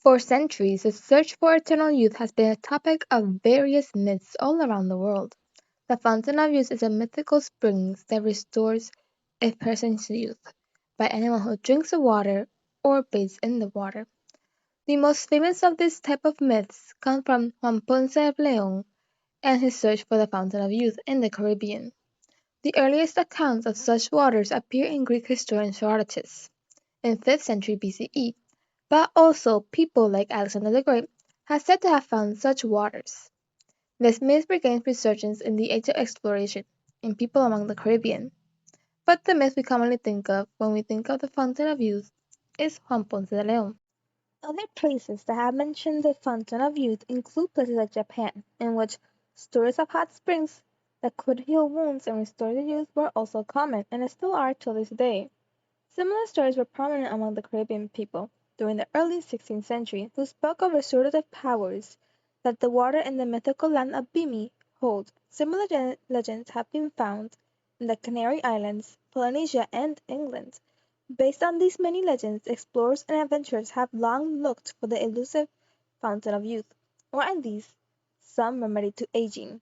For centuries, the search for eternal youth has been a topic of various myths all around the world. The Fountain of Youth is a mythical spring that restores a person's youth by anyone who drinks the water or bathes in the water. The most famous of this type of myths come from Juan Ponce de Leon and his search for the Fountain of Youth in the Caribbean. The earliest accounts of such waters appear in Greek Historian Herodotus in 5th century BCE, but also people like Alexander the Great are said to have found such waters. This myth regains resurgence in the age of exploration in people among the Caribbean, but the myth we commonly think of when we think of the Fountain of Youth is Juan Ponce de Leon. Other places that have mentioned the Fountain of Youth include places like Japan, in which stories of hot springs that could heal wounds and restore the youth were also common and still are till this day. Similar stories were prominent among the Caribbean people during the early 16th century, who spoke of restorative powers that the water in the mythical land of Bimi hold. Similar legends have been found in the Canary Islands, Polynesia, and England. Based on these many legends, explorers and adventurers have long looked for the elusive Fountain of Youth, or at least some remedy to aging,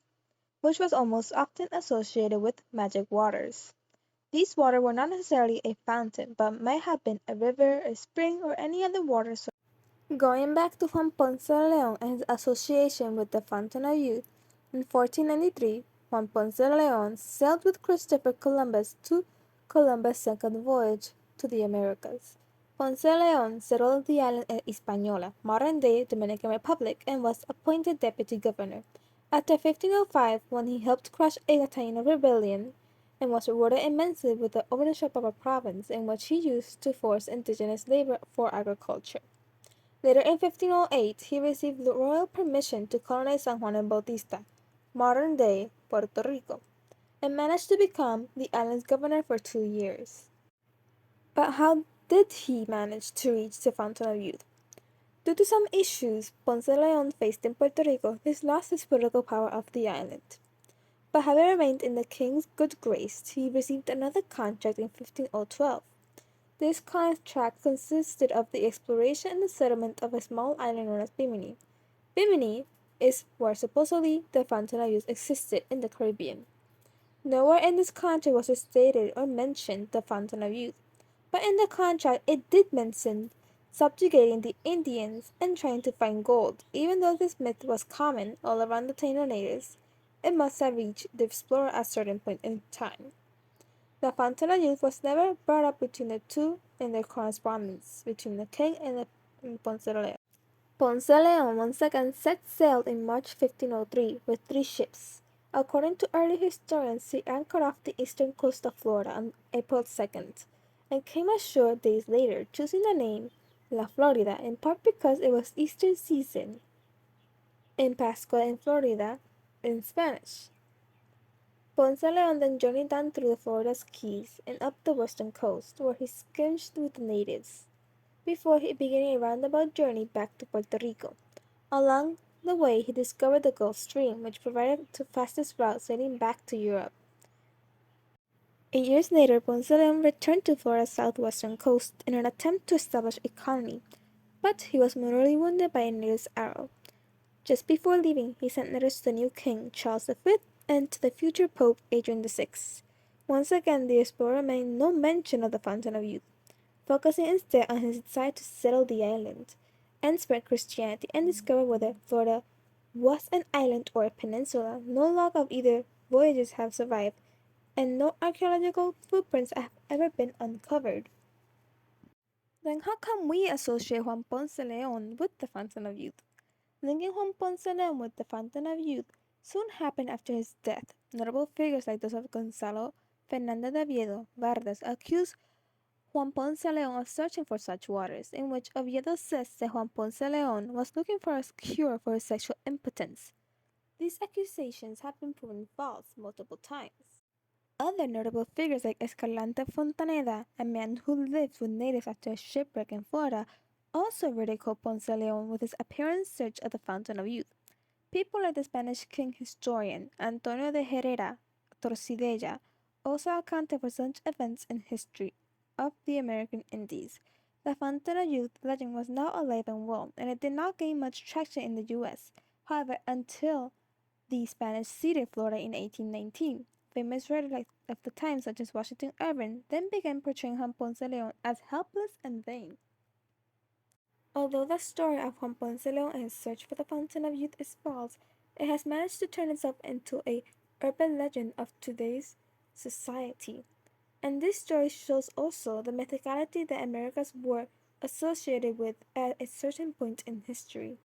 which was almost often associated with magic waters. These waters were not necessarily a fountain, but might have been a river, a spring, or any other water source. Going back to Juan Ponce de Leon and his association with the Fountain of Youth, in 1493 Juan Ponce de Leon sailed with Christopher Columbus to Columbus' second voyage to the Americas. Ponce de Leon settled the island of Hispaniola, modern-day Dominican Republic, and was appointed deputy governor. After 1505, when he helped crush a Taino rebellion, and was rewarded immensely with the ownership of a province in which he used to force indigenous labor for agriculture. Later in 1508 he received royal permission to colonize San Juan and Bautista, modern-day Puerto Rico, and managed to become the island's governor for 2 years. But how did he manage to reach the Fountain of Youth? Due to some issues Ponce de Leon faced in Puerto Rico, he lost his political power of the island. But having remained in the king's good grace, he received another contract in 1512. This contract consisted of the exploration and the settlement of a small island known as Bimini. Bimini is where supposedly the Fountain of Youth existed in the Caribbean. Nowhere in this contract was it stated or mentioned the Fountain of Youth, but in the contract it did mention subjugating the Indians and trying to find gold. Even though this myth was common all around the Taino natives, it must have reached the explorer at a certain point in time. The Fountain of Youth was never brought up between the two in their correspondence between the king and Ponce de Leon. Ponce de Leon once again set sail in March 1503 with 3 ships. According to early historians, he anchored off the eastern coast of Florida on April 2nd and came ashore days later, choosing the name La Florida in part because it was Easter season in Pascua in Florida in Spanish. Ponce de Leon then journeyed down through the Florida's Keys and up the western coast, where he skirmished with the natives, before he began a roundabout journey back to Puerto Rico. Along the way, he discovered the Gulf Stream, which provided the fastest route sailing back to Europe. 8 years later, Ponce de Leon returned to Florida's southwestern coast in an attempt to establish a colony, but he was mortally wounded by a native's arrow. Just before leaving, he sent letters to the new king, Charles V, and to the future Pope, Adrian VI. Once again, the explorer made no mention of the Fountain of Youth, focusing instead on his desire to settle the island and spread Christianity and discover whether Florida was an island or a peninsula. No log of either voyages have survived, and no archaeological footprints have ever been uncovered. Then how come we associate Juan Ponce de Leon with the Fountain of Youth? Linking Juan Ponce de Leon with the Fountain of Youth soon happened after his death. Notable figures like those of Gonzalo Fernando de Oviedo Vargas accused Juan Ponce de Leon of searching for such waters, in which Oviedo says that Juan Ponce de Leon was looking for a cure for his sexual impotence. These accusations have been proven false multiple times. Other notable figures like Escalante Fontaneda, a man who lived with natives after a shipwreck in Florida, also ridiculed Ponce de Leon with his apparent search of the Fountain of Youth. People like the Spanish king historian Antonio de Herrera Torcidella also accounted for such events in history of the American Indies. The Fountain of Youth legend was now alive and well, and it did not gain much traction in the US. However, until the Spanish ceded Florida in 1819, famous writers of the time, such as Washington Irving, then began portraying Juan Ponce de Leon as helpless and vain. Although the story of Juan Ponce de Leon and his search for the Fountain of Youth is false, it has managed to turn itself into a urban legend of today's society. And this story shows also the mythicality that Americas were associated with at a certain point in history.